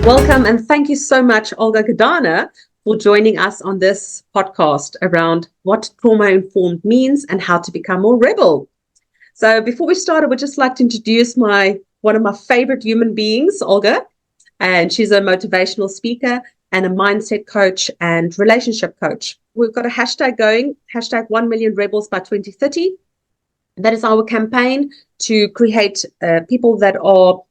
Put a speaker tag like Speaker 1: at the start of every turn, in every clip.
Speaker 1: Welcome and thank you so much, Olga Gedane, for joining us on this podcast around what trauma-informed means and how to become more rebel. So before we start, I would just like to introduce one of my favorite human beings, Olga, and she's a motivational speaker and a mindset coach and relationship coach. We've got a hashtag going, hashtag 1 million rebels by 2030. That is our campaign to create people that are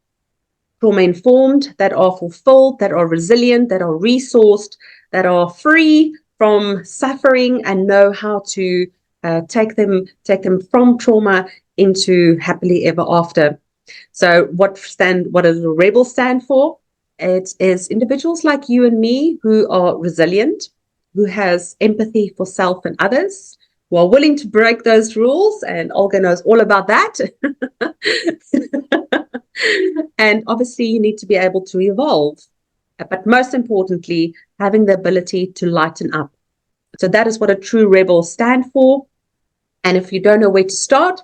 Speaker 1: trauma-informed, that are fulfilled, that are resilient, that are resourced, that are free from suffering and know how to take them from trauma into happily ever after. So what does the rebel stand for? It is individuals like you and me who are resilient, who has empathy for self and others, who are willing to break those rules, and Olga knows all about that. And obviously you need to be able to evolve, but most importantly, having the ability to lighten up. So that is what a true rebel stands for. And if you don't know where to start,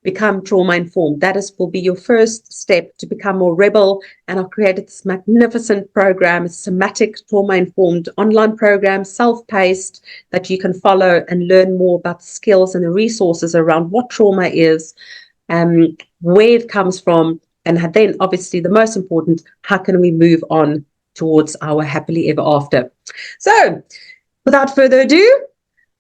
Speaker 1: become trauma-informed. That will be your first step to become more rebel. And I've created this magnificent program, a somatic trauma-informed online program, self-paced, that you can follow and learn more about the skills and the resources around what trauma is, where it comes from, and then obviously the most important, how can we move on towards our happily ever after. So without further ado,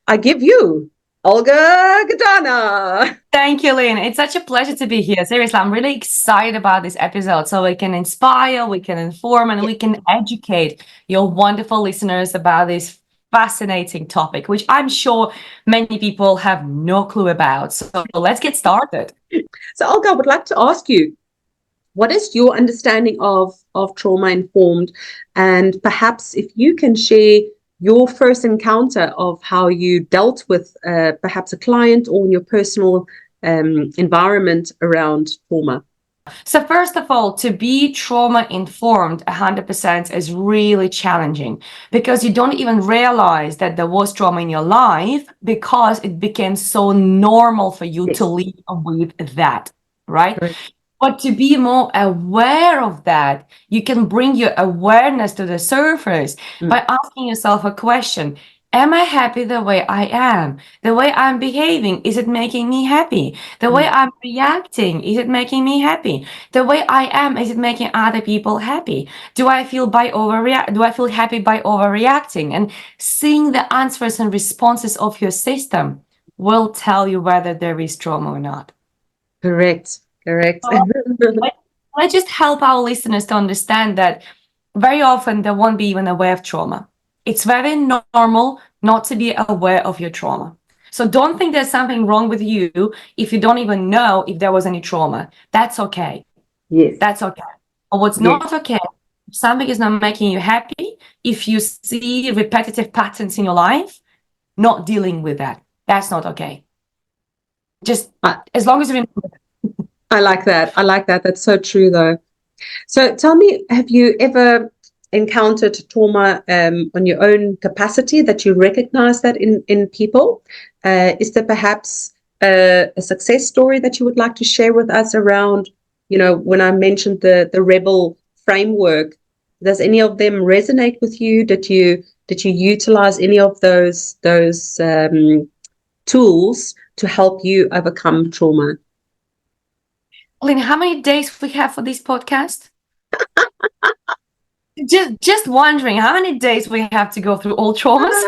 Speaker 1: I give you Olga Gedane.
Speaker 2: Thank you, Lynn. It's such a pleasure to be here. Seriously, I'm really excited about this episode so we can inspire, we can inform, and we can educate your wonderful listeners about this fascinating topic, which I'm sure many people have no clue about. So let's get started.
Speaker 1: So Olga, I would like to ask you, what is your understanding of trauma-informed? And perhaps if you can share your first encounter of how you dealt with perhaps a client or in your personal environment around trauma.
Speaker 2: So first of all, to be trauma-informed 100% is really challenging because you don't even realize that there was trauma in your life because it became so normal for you to live with that, right? But to be more aware of that, you can bring your awareness to the surface by asking yourself a question. Am I happy the way I am? The way I'm behaving, is it making me happy? The way I'm reacting, is it making me happy? The way I am, is it making other people happy? Do I feel happy by overreacting? And seeing the answers and responses of your system will tell you whether there is trauma or not.
Speaker 1: Correct.
Speaker 2: Let's just help our listeners to understand that very often they won't be even aware of trauma. It's very normal not to be aware of your trauma. So don't think there's something wrong with you if you don't even know if there was any trauma. That's okay.
Speaker 1: Yes.
Speaker 2: That's okay. Or what's not okay, if something is not making you happy, if you see repetitive patterns in your life, not dealing with that. That's not okay. Just as long as you remember that.
Speaker 1: I like that. That's so true, though. So tell me, have you ever encountered trauma on your own capacity that you recognize that in people? Is there perhaps a success story that you would like to share with us around, when I mentioned the rebel framework, does any of them resonate with you? Did you utilize any of those tools to help you overcome trauma?
Speaker 2: Lynn, how many days we have for this podcast? just wondering how many days we have to go through all traumas.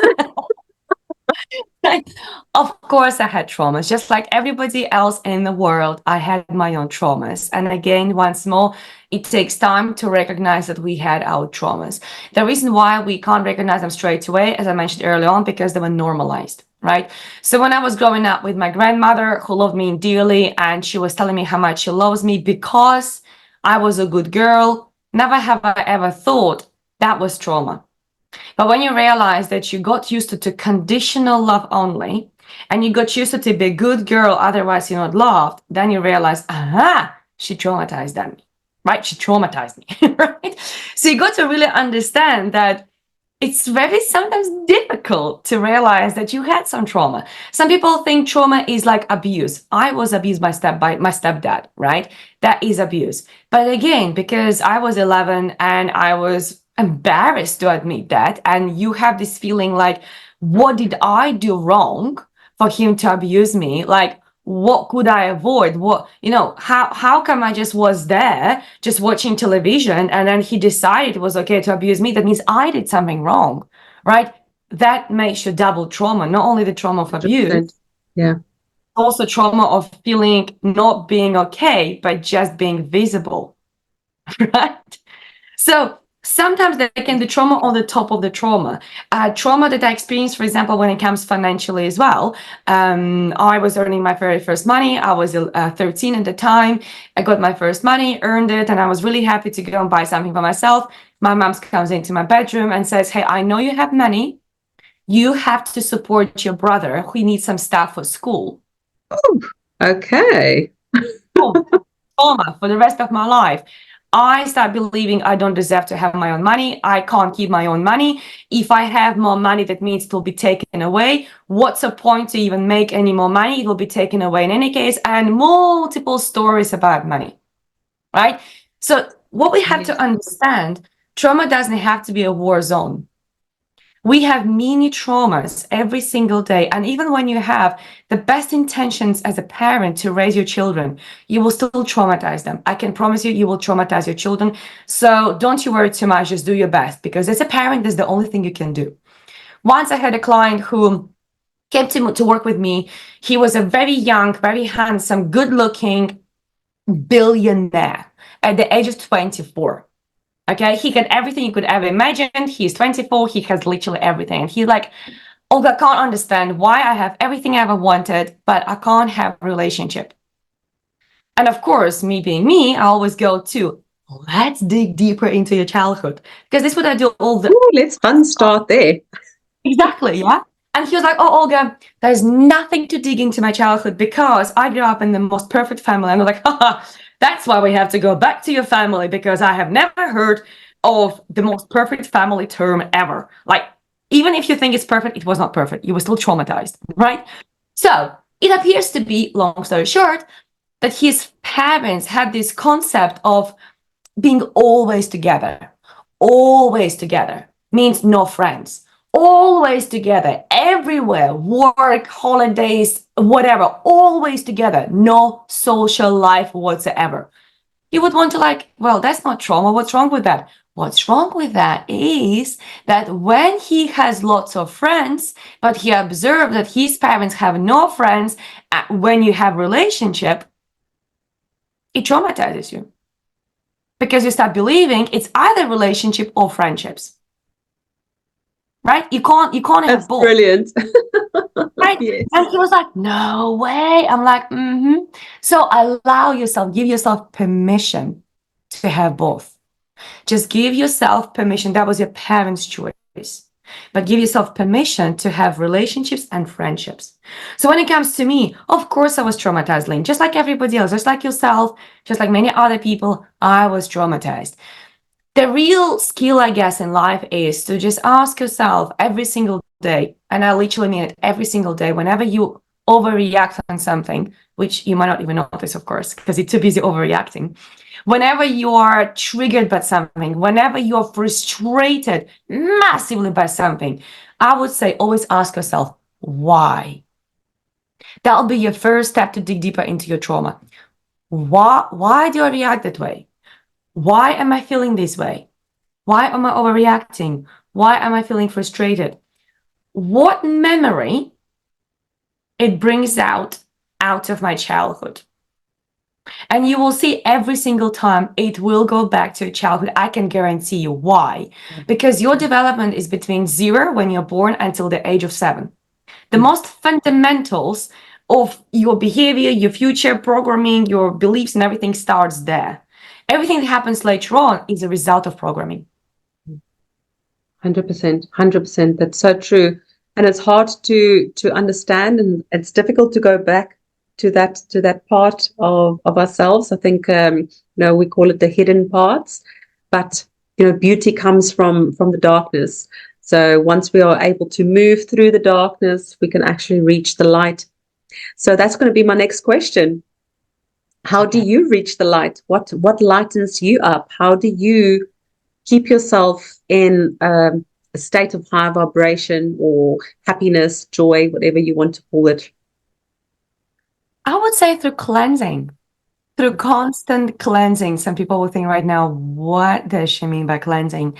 Speaker 2: Of course I had traumas, just like everybody else in the world. I had my own traumas, and again, once more, it takes time to recognize that we had our traumas. The reason why we can't recognize them straight away, as I mentioned earlier on, because they were normalized. Right? So when I was growing up with my grandmother, who loved me dearly, and she was telling me how much she loves me because I was a good girl, never have I ever thought that was trauma. But when you realize that you got used to conditional love only, and you got used to be a good girl, otherwise you're not loved, then you realize, she traumatized me, right? She traumatized me, right? So you got to really understand that it's very sometimes difficult to realize that you had some trauma. Some people think trauma is like abuse. I was abused by my stepdad, right? That is abuse. But again, because I was 11 and I was embarrassed to admit that, and you have this feeling like, what did I do wrong for him to abuse me? Like, what could I avoid? What, how come I just was there, just watching television, and then he decided it was okay to abuse me? That means I did something wrong, right? That makes you double trauma, not only the trauma of abuse,
Speaker 1: 100%. Yeah.
Speaker 2: also trauma of feeling not being okay, but just being visible, right? So sometimes there can be trauma on the top of the trauma. Trauma that I experienced, for example, when it comes financially as well. I was earning my very first money. I was 13 at the time. I got my first money, earned it, and I was really happy to go and buy something for myself. My mom comes into my bedroom and says, "Hey, I know you have money. You have to support your brother who needs some stuff for school."
Speaker 1: Oh, okay.
Speaker 2: Oh, trauma for the rest of my life. I start believing I don't deserve to have my own money. I can't keep my own money. If I have more money, that means it will be taken away. What's the point to even make any more money? It will be taken away in any case. And multiple stories about money, right? So what we have to understand, trauma doesn't have to be a war zone. We have mini traumas every single day. And even when you have the best intentions as a parent to raise your children, you will still traumatize them. I can promise you, you will traumatize your children. So don't you worry too much, just do your best, because as a parent, that's the only thing you can do. Once I had a client who came to work with me. He was a very young, very handsome, good looking billionaire at the age of 24. Okay, he got everything you could ever imagine. He's 24, he has literally everything. And he's like, Olga, I can't understand why I have everything I ever wanted, but I can't have a relationship. And of course, me being me, I always go to, let's dig deeper into your childhood. Because this is what I do all the
Speaker 1: Ooh, let's start there.
Speaker 2: Exactly, yeah. And he was like, "Oh, Olga, there's nothing to dig into my childhood because I grew up in the most perfect family." And I'm like, haha, that's why we have to go back to your family, because I have never heard of the most perfect family term ever. Like, even if you think it's perfect, it was not perfect. You were still traumatized, right? So it appears to be, long story short, that his parents had this concept of being always together. Always together means no friends. Always together, everywhere, work, holidays, whatever, always together, no social life whatsoever. You would want to well, that's not trauma. What's wrong with that? What's wrong with that is that when he has lots of friends, but he observed that his parents have no friends, when you have relationship, it traumatizes you. Because you start believing it's either relationship or friendships. Right? You can't have both.
Speaker 1: Brilliant.
Speaker 2: Right?
Speaker 1: Yes.
Speaker 2: And he was like, no way. I'm like, mm-hmm. So give yourself permission to have both. Just give yourself permission. That was your parents' choice. But give yourself permission to have relationships and friendships. So when it comes to me, of course I was traumatized, Lynn, just like everybody else, just like yourself, just like many other people, I was traumatized. The real skill, I guess, in life is to just ask yourself every single day, and I literally mean it every single day, whenever you overreact on something, which you might not even notice, of course, because you're too busy overreacting. Whenever you are triggered by something, whenever you're frustrated massively by something, I would say always ask yourself, why? That'll be your first step to dig deeper into your trauma. Why do I react that way? Why am I feeling this way? Why am I overreacting? Why am I feeling frustrated? What memory it brings out of my childhood? And you will see every single time it will go back to your childhood. I can guarantee you. Why? Because your development is between 0 when you're born until the age of 7. The most fundamentals of your behavior, your future programming, your beliefs and everything starts there. Everything that happens later on is a result of programming.
Speaker 1: 100%, 100%. That's so true. And it's hard to understand, and it's difficult to go back to that part of ourselves. I think we call it the hidden parts, but beauty comes from the darkness. So once we are able to move through the darkness, we can actually reach the light. So that's going to be my next question. How do you reach the light? What lightens you up? How do you keep yourself in a state of high vibration or happiness, joy, whatever you want to call it?
Speaker 2: I would say through cleansing, through constant cleansing. Some people will think right now, what does she mean by cleansing?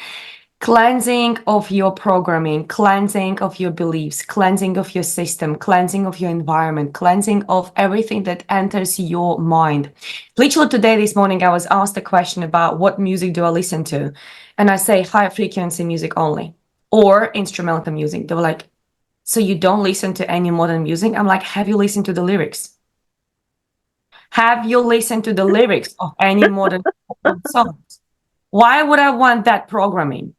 Speaker 2: Cleansing of your programming, cleansing of your beliefs, cleansing of your system, cleansing of your environment, cleansing of everything that enters your mind. Literally today, this morning, I was asked a question about what music do I listen to? And I say high frequency music only or instrumental music. They were like, so you don't listen to any modern music? I'm like, have you listened to the lyrics? Have you listened to the lyrics of any modern songs? Why would I want that programming?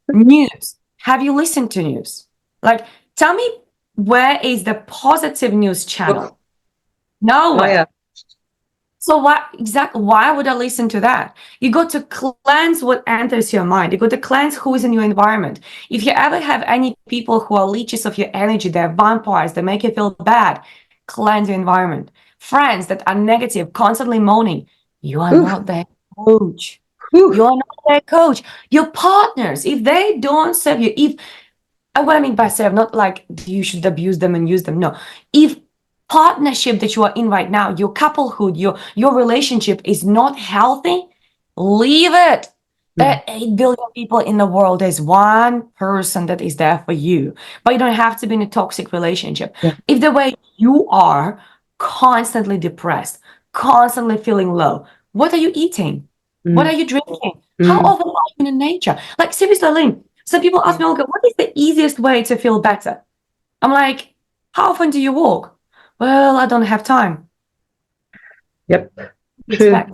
Speaker 2: News. Have you listened to news? Like, tell me, where is the positive news channel? Nowhere.
Speaker 1: Oh, yeah.
Speaker 2: So why would I listen to that? You got to cleanse what enters your mind. You got to cleanse who is in your environment. If you ever have any people who are leeches of your energy, they're vampires, they make you feel bad, cleanse your environment. Friends that are negative, constantly moaning, you are not their coach. You're not their coach. Your partners, if they don't serve you, what I mean by serve, not like you should abuse them and use them. No. If partnership that you are in right now, your couplehood, your relationship is not healthy, leave it. There are 8 billion people in the world. There's one person that is there for you. But you don't have to be in a toxic relationship.
Speaker 1: Yeah.
Speaker 2: If the way you are constantly depressed, constantly feeling low, what are you eating? What are you drinking? How often are you in nature? Like, seriously, Lynn, some people ask me, Olga, what is the easiest way to feel better? I'm like, how often do you walk? Well, I don't have time.
Speaker 1: Yep.
Speaker 2: Expect.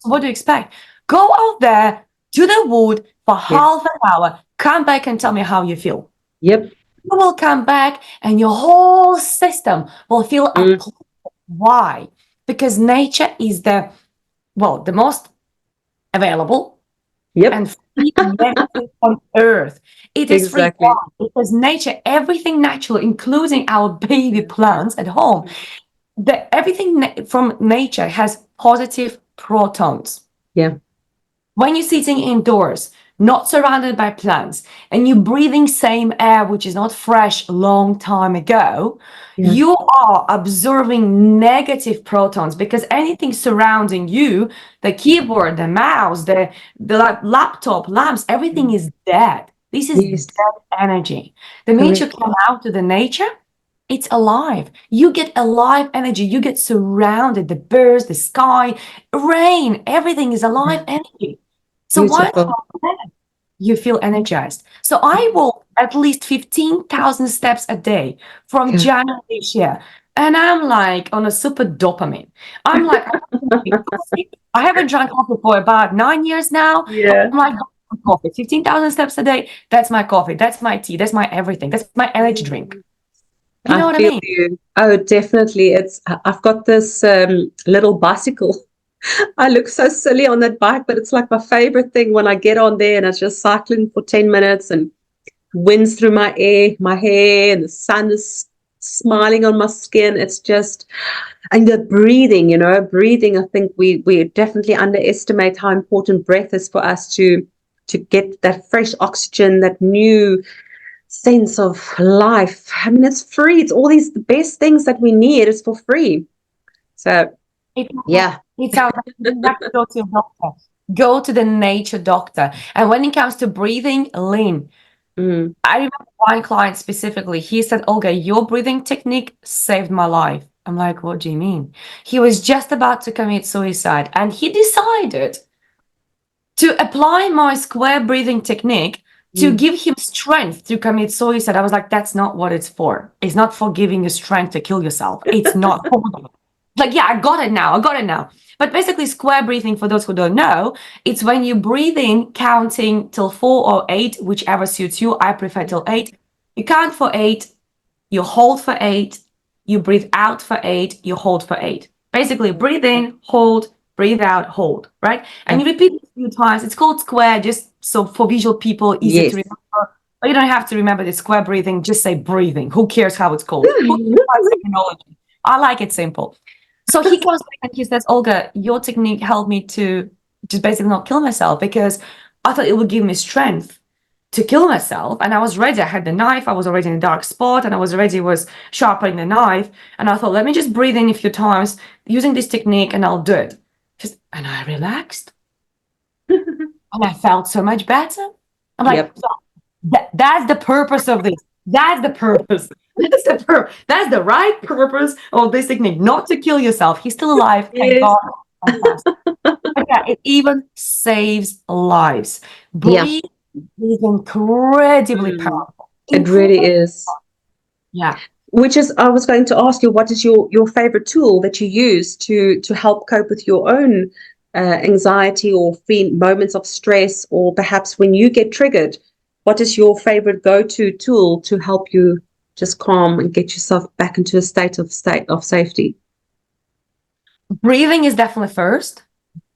Speaker 2: So what do you expect? Go out there to the wood for half an hour, come back and tell me how you feel.
Speaker 1: Yep.
Speaker 2: You will come back and your whole system will feel uplifted. Why? Because nature is the most available and free medicine on earth. It is free.
Speaker 1: Exactly.
Speaker 2: Because nature, everything natural, including our baby plants at home, everything from nature has positive protons.
Speaker 1: Yeah.
Speaker 2: When you're sitting indoors, not surrounded by plants, and you're breathing same air, which is not fresh long time ago, you are absorbing negative protons because anything surrounding you, the keyboard, the mouse, the laptop, lamps, everything is dead. This is dead energy. The minute you come out to the nature, it's alive. You get alive energy. You get surrounded. The birds, the sky, rain, everything is alive energy. So why you feel energized? So I walk at least 15,000 steps a day from January this year. And I'm like on a super dopamine. I'm like, I haven't drunk coffee for about 9 years now.
Speaker 1: Yeah.
Speaker 2: I'm like, coffee, 15,000 steps a day. That's my coffee. That's my tea. That's my everything. That's my energy drink. You know what I mean?
Speaker 1: You. Oh, definitely. I've got this little bicycle. I look so silly on that bike, but it's like my favorite thing when I get on there and it's just cycling for 10 minutes and winds through my hair, and the sun is smiling on my skin. It's just, and the breathing, breathing. I think we definitely underestimate how important breath is for us to get that fresh oxygen, that new sense of life. I mean, it's free. It's all the best things that we need is for free. So,
Speaker 2: It sounds like you have to go to your doctor. Go to the nature doctor. And when it comes to breathing, Lynn, I remember one client specifically, he said, Olga, your breathing technique saved my life. I'm like, what do you mean? He was just about to commit suicide and he decided to apply my square breathing technique to give him strength to commit suicide. I was like, that's not what it's for. It's not for giving you strength to kill yourself. It's not for that. Like, yeah, I got it now. But basically, square breathing, for those who don't know, it's when you breathe in, counting till 4 or 8, whichever suits you. I prefer till 8. You count for 8, you hold for 8, you breathe out for 8, you hold for 8. Basically, breathe in, hold, breathe out, hold, right? And you repeat it a few times. It's called square, just so for visual people, easy to remember. You don't have to remember the square breathing. Just say breathing. Who cares how it's called? Who cares about terminology? I like it simple. So he comes back and he says, Olga, your technique helped me to just basically not kill myself because I thought it would give me strength to kill myself. And I was ready. I had the knife. I was already in a dark spot and I was sharpening the knife. And I thought, let me just breathe in a few times using this technique and I'll do it. And I relaxed and I felt so much better. I'm like,
Speaker 1: Yep.
Speaker 2: that's the purpose of this. That's the purpose. That's the right purpose of this technique. Not to kill yourself. He's still alive. Thank
Speaker 1: Yes.
Speaker 2: God. Fantastic. But yeah, it even saves lives.
Speaker 1: Yeah.
Speaker 2: Breathe is incredibly
Speaker 1: Mm.
Speaker 2: powerful.
Speaker 1: It really is.
Speaker 2: Yeah.
Speaker 1: Which is, I was going to ask you, what is your favorite tool that you use to help cope with your own anxiety or moments of stress, or perhaps when you get triggered? What is your favorite go-to tool to help you just calm and get yourself back into a state of safety?
Speaker 2: Breathing is definitely first.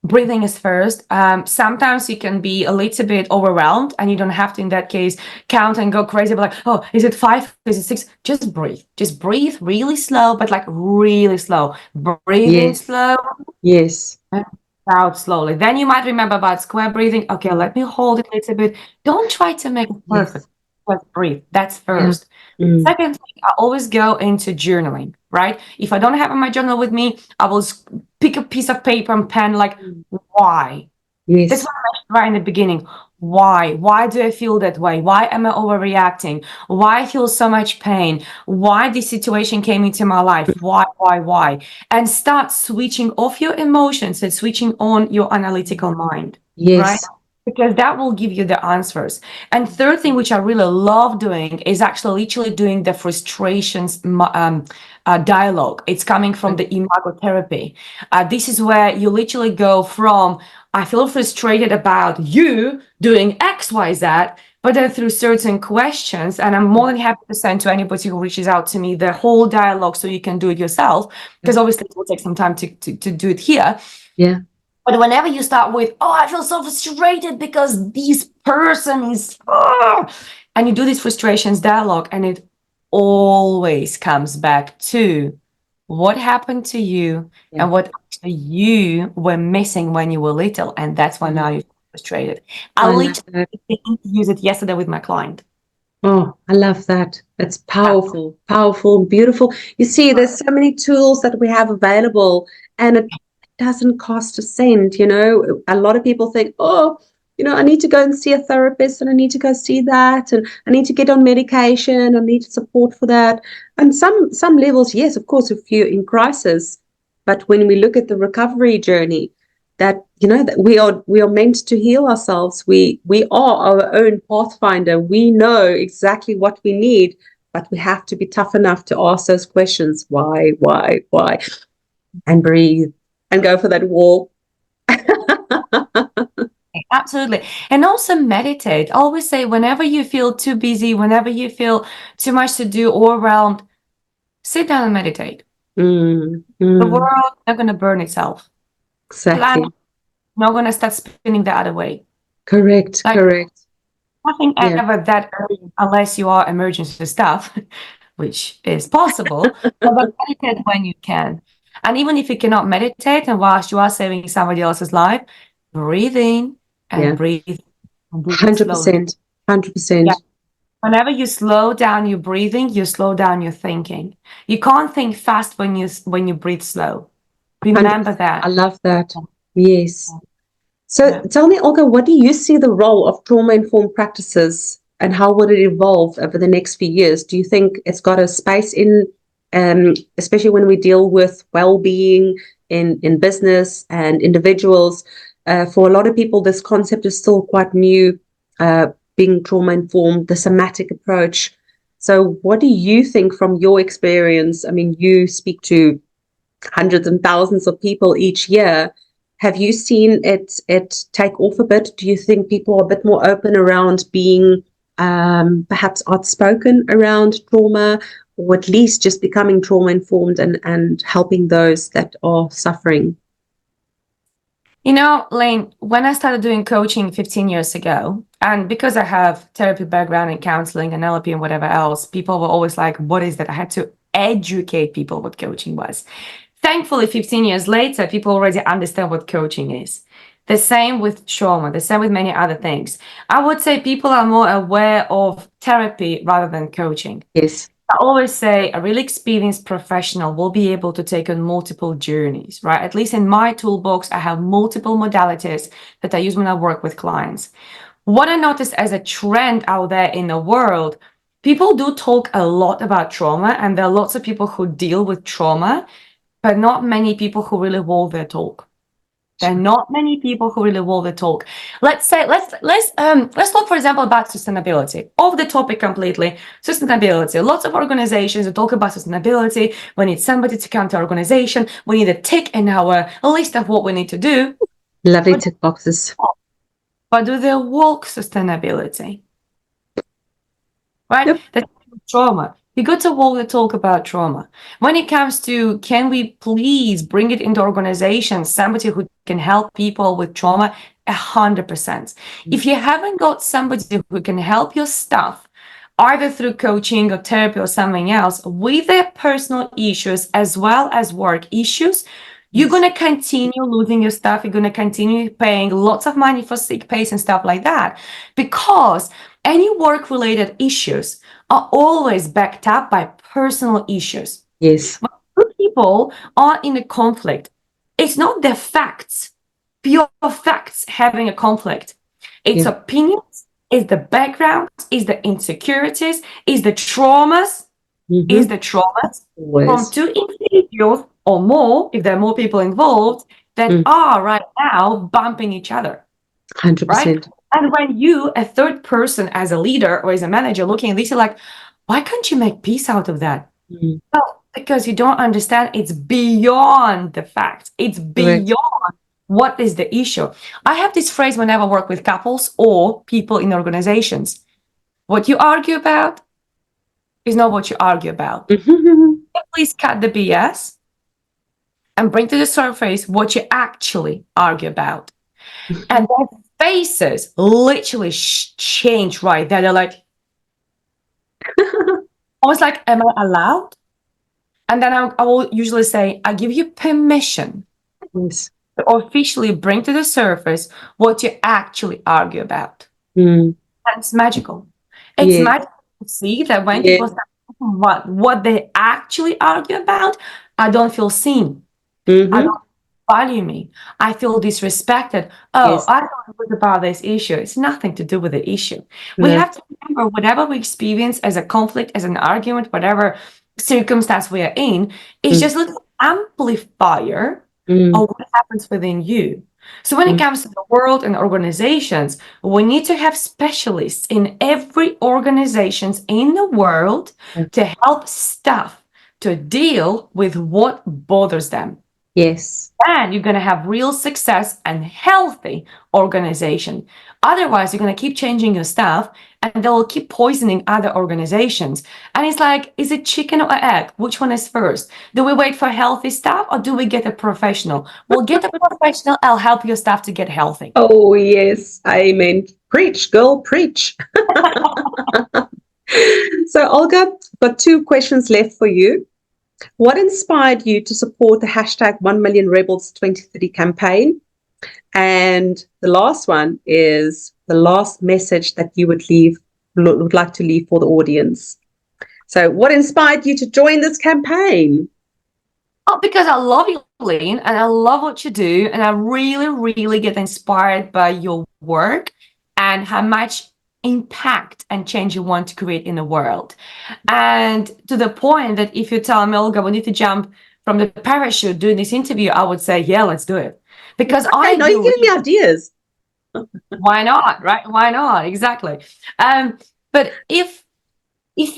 Speaker 2: Breathing is first. Sometimes you can be a little bit overwhelmed and you don't have to, in that case, count and go crazy, but like, oh, is it 5? Is it 6? Just breathe. Just breathe really slow, but like really slow. Breathe in
Speaker 1: Yes.
Speaker 2: slow,
Speaker 1: Yes.
Speaker 2: out slowly. Then you might remember about square breathing. Okay, let me hold it a little bit. Don't try to make it perfect.
Speaker 1: Yes.
Speaker 2: Just breathe. That's
Speaker 1: Yeah.
Speaker 2: first.
Speaker 1: Mm.
Speaker 2: Second thing, I always go into journaling, right? If I don't have my journal with me, I will pick a piece of paper and pen, like, why? That's
Speaker 1: Yes.
Speaker 2: what I mentioned right in the beginning. Why? Why do I feel that way? Why am I overreacting? Why I feel so much pain? Why this situation came into my life? Why? And start switching off your emotions and switching on your analytical mind, right?
Speaker 1: Yes.
Speaker 2: Because that will give you the answers. And third thing, which I really love doing, is actually literally doing the frustrations dialogue. It's coming from the imago therapy. This is where you literally go from, I feel frustrated about you doing X, Y, Z, but then through certain questions, and I'm more than happy to send to anybody who reaches out to me the whole dialogue so you can do it yourself, because obviously it will take some time to do it here.
Speaker 1: Yeah.
Speaker 2: But whenever you start with, oh, I feel so frustrated because this person is, and you do this frustrations dialogue, and it always comes back to what happened to you and what actually you were missing when you were little. And that's why now you're frustrated. I
Speaker 1: love that.
Speaker 2: literally used it yesterday with my client.
Speaker 1: Oh, I love that. It's powerful, powerful, beautiful. You see, there's so many tools that we have available, and it doesn't cost a cent. A lot of people think, oh, I need to go and see a therapist, and I need to go see that, and I need to get on medication, I need support for that. And some levels, yes, of course, if you're in crisis, but when we look at the recovery journey, that that we are meant to heal ourselves. We are our own pathfinder. We know exactly what we need, but we have to be tough enough to ask those questions. Why, and breathe and go for that walk.
Speaker 2: Absolutely. And also meditate. I always say, whenever you feel too busy, whenever you feel too much to do, overwhelmed, sit down and meditate. The world is not going to burn itself.
Speaker 1: Exactly.
Speaker 2: Not going to start spinning the other way.
Speaker 1: Correct.
Speaker 2: Like,
Speaker 1: Correct.
Speaker 2: nothing
Speaker 1: Yeah.
Speaker 2: ever that urgent unless you are emergency stuff, which is possible, but meditate when you can. And even if you cannot meditate, and whilst you are saving somebody else's life, breathe in and
Speaker 1: Yeah.
Speaker 2: breathe and breathe it slowly.
Speaker 1: 100%. 100%.
Speaker 2: Yeah. Whenever you slow down your breathing, you slow down your thinking. You can't think fast when you breathe slow. Remember
Speaker 1: 100%.
Speaker 2: that.
Speaker 1: I love that. Yes. So
Speaker 2: Yeah.
Speaker 1: tell me, Olga, what do you see the role of trauma-informed practices, and how will it evolve over the next few years? Do you think it's got a space in, especially when we deal with well-being in business and individuals? For a lot of people, this concept is still quite new, being trauma-informed, the somatic approach. So what do you think from your experience? I mean, you speak to hundreds and thousands of people each year. Have you seen it take off a bit? Do you think people are a bit more open around being perhaps outspoken around trauma, or at least just becoming trauma informed and helping those that are suffering?
Speaker 2: You know, Lane, when I started doing coaching 15 years ago, and because I have therapy background in counseling and NLP and whatever else, people were always like, what is that? I had to educate people what coaching was. Thankfully, 15 years later, people already understand what coaching is. The same with trauma, the same with many other things. I would say people are more aware of therapy rather than coaching.
Speaker 1: Yes.
Speaker 2: I always say a really experienced professional will be able to take on multiple journeys, right? At least in my toolbox, I have multiple modalities that I use when I work with clients. What I noticed as a trend out there in the world, people do talk a lot about trauma, and there are lots of people who deal with trauma, but not many people who really walk their talk. There are not many people who really walk the talk. Let's say let's talk, for example, about sustainability. Off the topic completely. Sustainability. Lots of organizations that talk about sustainability. We need somebody to come to our organization. We need a tick in our list of what we need to do.
Speaker 1: Lovely tick boxes.
Speaker 2: But do they walk sustainability? Right?
Speaker 1: Yep.
Speaker 2: That's trauma. You got to walk the talk about trauma. When it comes to, can we please bring it into organizations, somebody who can help people with trauma, 100%. If you haven't got somebody who can help your staff, either through coaching or therapy or something else, with their personal issues as well as work issues, you're going to continue losing your stuff. You're going to continue paying lots of money for sick pays and stuff like that, because any work-related issues are always backed up by personal issues.
Speaker 1: Yes.
Speaker 2: When two people are in a conflict, it's not the facts, pure facts having a conflict. It's opinions, it's the background, it's the insecurities, it's the traumas, is the traumas from two individuals or more, if there are more people involved, that are right now bumping each other.
Speaker 1: 100%.
Speaker 2: Right? And when you, a third person as a leader or as a manager, looking at this, you're like, why can't you make peace out of that? Well, because you don't understand it's beyond the fact. It's beyond what is the issue. I have this phrase whenever I work with couples or people in organizations. What you argue about is not what you argue about. Please cut the BS and bring to the surface what you actually argue about. And their faces literally change right there. They're like, almost like, am I allowed? And then I will usually say, I give you permission to officially bring to the surface what you actually argue about. And it's magical. It's magical to see that when people start talking about what they actually argue about, I don't feel seen. I don't value me. I feel disrespected. Oh, I don't know about this issue. It's nothing to do with the issue. We have to remember whatever we experience as a conflict, as an argument, whatever circumstance we are in, is just a little amplifier of what happens within you. So when it comes to the world and organizations, we need to have specialists in every organizations in the world to help staff to deal with what bothers them.
Speaker 1: Yes.
Speaker 2: And you're going to have real success and healthy organization. Otherwise, you're going to keep changing your staff and they'll keep poisoning other organizations. And it's like, is it chicken or egg? Which one is first? Do we wait for healthy staff or do we get a professional? We'll get a professional. I'll help your staff to get healthy.
Speaker 1: Oh, yes. Amen. Preach, girl, preach. So, Olga, I've got 2 questions left for you. What inspired you to support the hashtag 1 Million Rebels 2030 campaign? And the last one is the last message that you would like to leave for the audience. So what inspired you to join this campaign?
Speaker 2: Oh, because I love you, Lynn, and I love what you do. And I really, really get inspired by your work and how much impact and change you want to create in the world. And to the point that if you tell me, Olga, we need to jump from the parachute doing this interview, I would say, yeah, let's do it. Because I
Speaker 1: know you're giving me ideas.
Speaker 2: Why not, right? Why not? Exactly. But if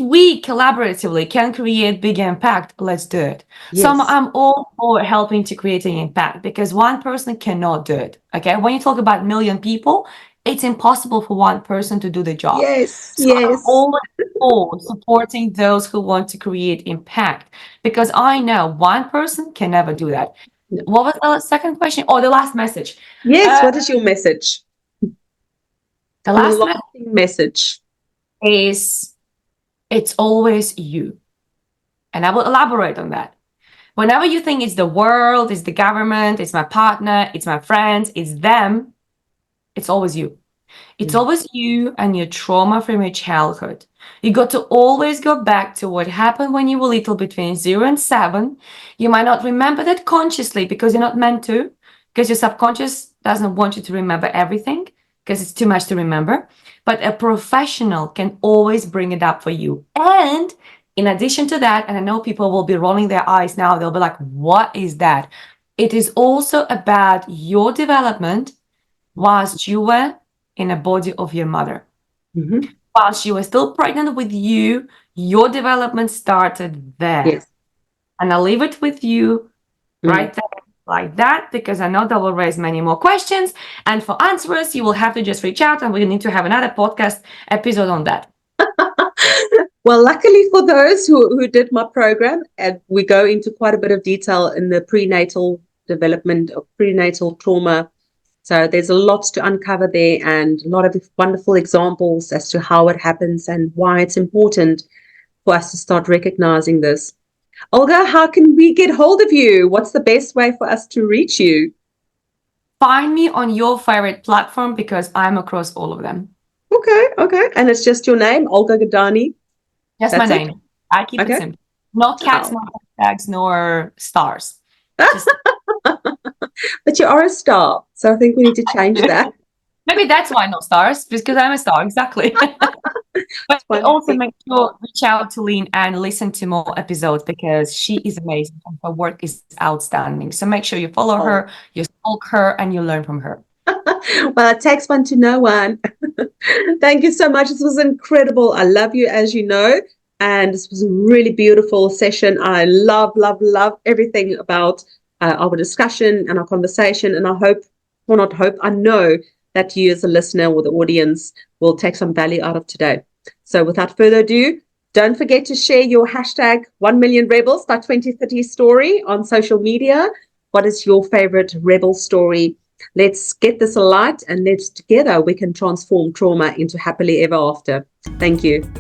Speaker 2: we collaboratively can create big impact, let's do it.
Speaker 1: Yes.
Speaker 2: So I'm all for helping to create an impact because one person cannot do it. Okay. When you talk about 1 million people, it's impossible for one person to do the job.
Speaker 1: Yes.
Speaker 2: So I'm always for supporting those who want to create impact because I know one person can never do that. What was the second question? Oh, the last message.
Speaker 1: Yes, what is your message?
Speaker 2: The
Speaker 1: Your
Speaker 2: last message
Speaker 1: lasting message.
Speaker 2: is it's always you. And I will elaborate on that. Whenever you think it's the world, it's the government, it's my partner, it's my friends, it's them, it's always you. It's always you and your trauma from your childhood. You got to always go back to what happened when you were little between 0 and 7. You might not remember that consciously because you're not meant to, because your subconscious doesn't want you to remember everything because it's too much to remember. But a professional can always bring it up for you. And in addition to that, and I know people will be rolling their eyes now, they'll be like, what is that? It is also about your development whilst you were in a body of your mother.
Speaker 1: Mm-hmm.
Speaker 2: While she was still pregnant with you, your development started there.
Speaker 1: Yes.
Speaker 2: And I'll leave it with you right there like that, because I know that will raise many more questions. And for answers, you will have to just reach out, and we need to have another podcast episode on that.
Speaker 1: Well, luckily for those who did my program, and we go into quite a bit of detail in the prenatal development of prenatal trauma. So there's a lot to uncover there and a lot of wonderful examples as to how it happens and why it's important for us to start recognizing this. Olga, how can we get hold of you? What's the best way for us to reach you?
Speaker 2: Find me on your favorite platform because I'm across all of them.
Speaker 1: Okay. And it's just your name, Olga Gedane?
Speaker 2: Just my name. I keep it simple. No cats, no hashtags, nor stars. Just...
Speaker 1: But you are a star, so I think we need to change that.
Speaker 2: Maybe that's why no stars, because I'm a star, exactly. But also make sure reach out to Lynn and listen to more episodes because she is amazing and her work is outstanding. So make sure you follow her, you stalk her, and you learn from her.
Speaker 1: Well, it takes one to know one. Thank you so much. This was incredible. I love you, as you know, and this was a really beautiful session. I love everything about our discussion and our conversation. And I know that you as a listener or the audience will take some value out of today. So without further ado, don't forget to share your hashtag 1 million rebels by 2030 story on social media. What is your favorite rebel story? Let's get this alight, and let's together we can transform trauma into happily ever after. Thank you.